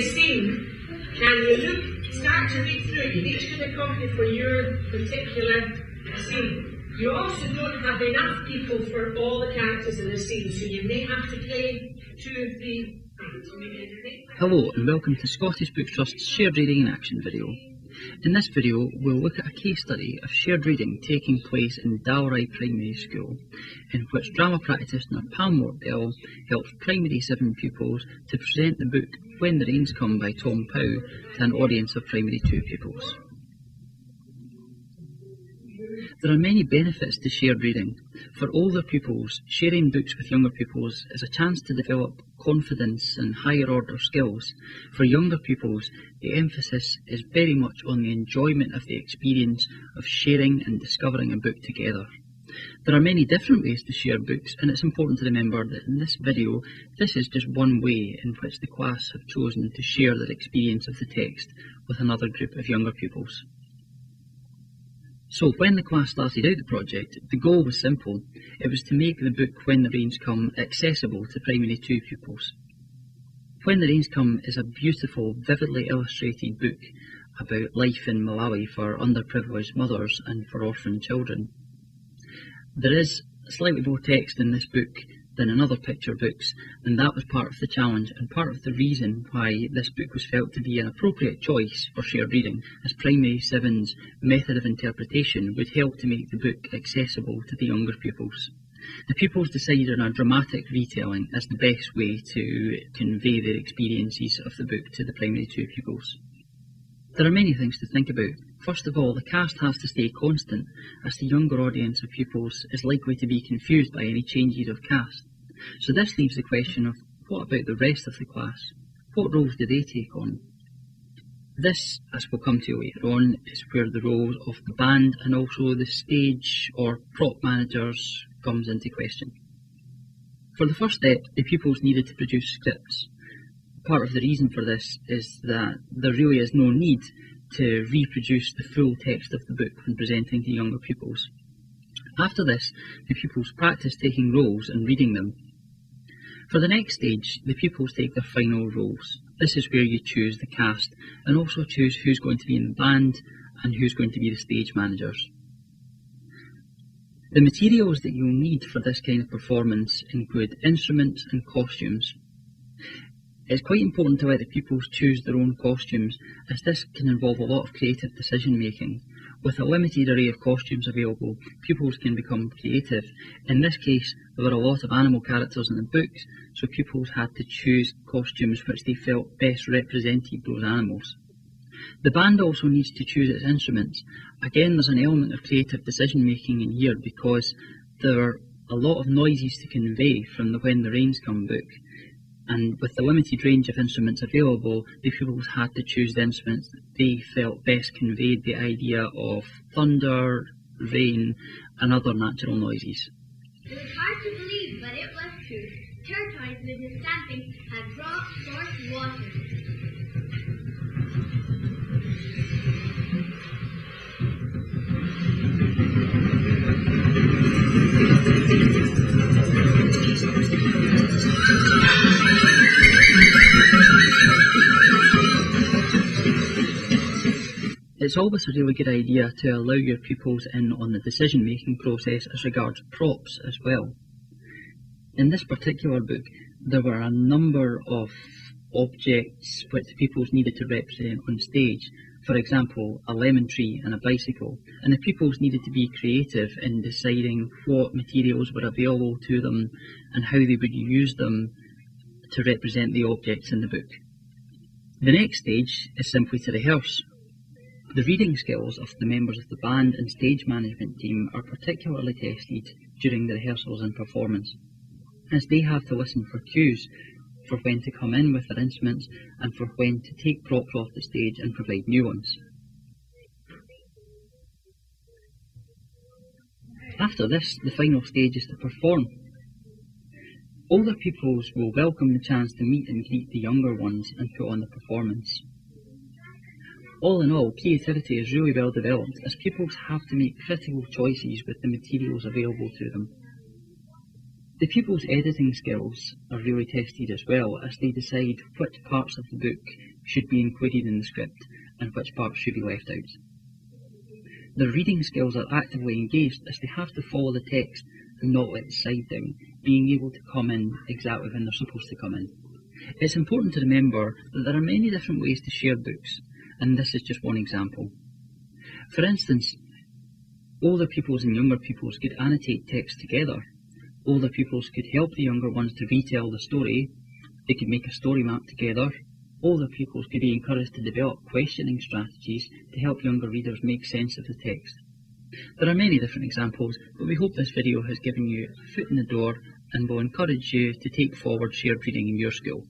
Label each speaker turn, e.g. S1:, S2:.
S1: scene, can you start to read through? You've each got a copy for your particular scene. You also don't have enough people for all the characters in the scene, so you may have to play 2 or 3 times.
S2: Hello and welcome to Scottish Books Trust's Shared Reading in Action video. In this video we'll look at a case study of shared reading taking place in Dalry Primary School, in which drama practitioner Pam Mortdale helps Primary 7 pupils to present the book When the Rains Come by Tom Pow to an audience of Primary 2 pupils. There are many benefits to shared reading. For older pupils, sharing books with younger pupils is a chance to develop confidence and higher order skills. For younger pupils, the emphasis is very much on the enjoyment of the experience of sharing and discovering a book together. There are many different ways to share books, and it's important to remember that in this video, this is just one way in which the class have chosen to share their experience of the text with another group of younger pupils. So when the class started out the project, the goal was simple. It was to make the book When the Rains Come accessible to Primary 2 pupils. When the Rains Come is a beautiful, vividly illustrated book about life in Malawi for underprivileged mothers and for orphan children. There is slightly more text in this book than in other picture books, and that was part of the challenge and part of the reason why this book was felt to be an appropriate choice for shared reading, as Primary 7's method of interpretation would help to make the book accessible to the younger pupils. The pupils decided on a dramatic retelling as the best way to convey their experiences of the book to the Primary 2 pupils. There are many things to think about. First of all, the cast has to stay constant, as the younger audience of pupils is likely to be confused by any changes of cast. So this leaves the question of, what about the rest of the class? What roles do they take on? This, as we'll come to later on, is where the roles of the band and also the stage or prop managers comes into question. For the first step, the pupils needed to produce scripts. Part of the reason for this is that there really is no need to reproduce the full text of the book when presenting to younger pupils. After this, the pupils practice taking roles and reading them. For the next stage, the pupils take their final roles. This is where you choose the cast and also choose who's going to be in the band and who's going to be the stage managers. The materials that you'll need for this kind of performance include instruments and costumes. It's quite important to let the pupils choose their own costumes, as this can involve a lot of creative decision making. With a limited array of costumes available, pupils can become creative. In this case, there were a lot of animal characters in the books, so pupils had to choose costumes which they felt best represented those animals. The band also needs to choose its instruments. Again, there's an element of creative decision making in here because there are a lot of noises to convey from the When the Rains Come book. And with the limited range of instruments available, the pupils had to choose the instruments that they felt best conveyed the idea of thunder, rain, and other natural noises.
S3: It was hard to believe, but it was true. Tortoise with his stamping had brought forth water.
S2: It's always a really good idea to allow your pupils in on the decision-making process as regards props as well. In this particular book, there were a number of objects which the pupils needed to represent on stage. For example, a lemon tree and a bicycle, and the pupils needed to be creative in deciding what materials were available to them and how they would use them to represent the objects in the book. The next stage is simply to rehearse. The reading skills of the members of the band and stage management team are particularly tested during the rehearsals and performance, as they have to listen for cues for when to come in with their instruments and for when to take props off the stage and provide new ones. After this, the final stage is to perform. Older pupils will welcome the chance to meet and greet the younger ones and put on the performance. All in all, creativity is really well developed, as pupils have to make critical choices with the materials available to them. The pupils' editing skills are really tested as well, as they decide which parts of the book should be included in the script and which parts should be left out. Their reading skills are actively engaged, as they have to follow the text and not let the side down, being able to come in exactly when they're supposed to come in. It's important to remember that there are many different ways to share books, and this is just one example. For instance, older pupils and younger pupils could annotate text together. Older pupils could help the younger ones to retell the story. They could make a story map together. Older pupils could be encouraged to develop questioning strategies to help younger readers make sense of the text. There are many different examples, but we hope this video has given you a foot in the door and will encourage you to take forward shared reading in your school.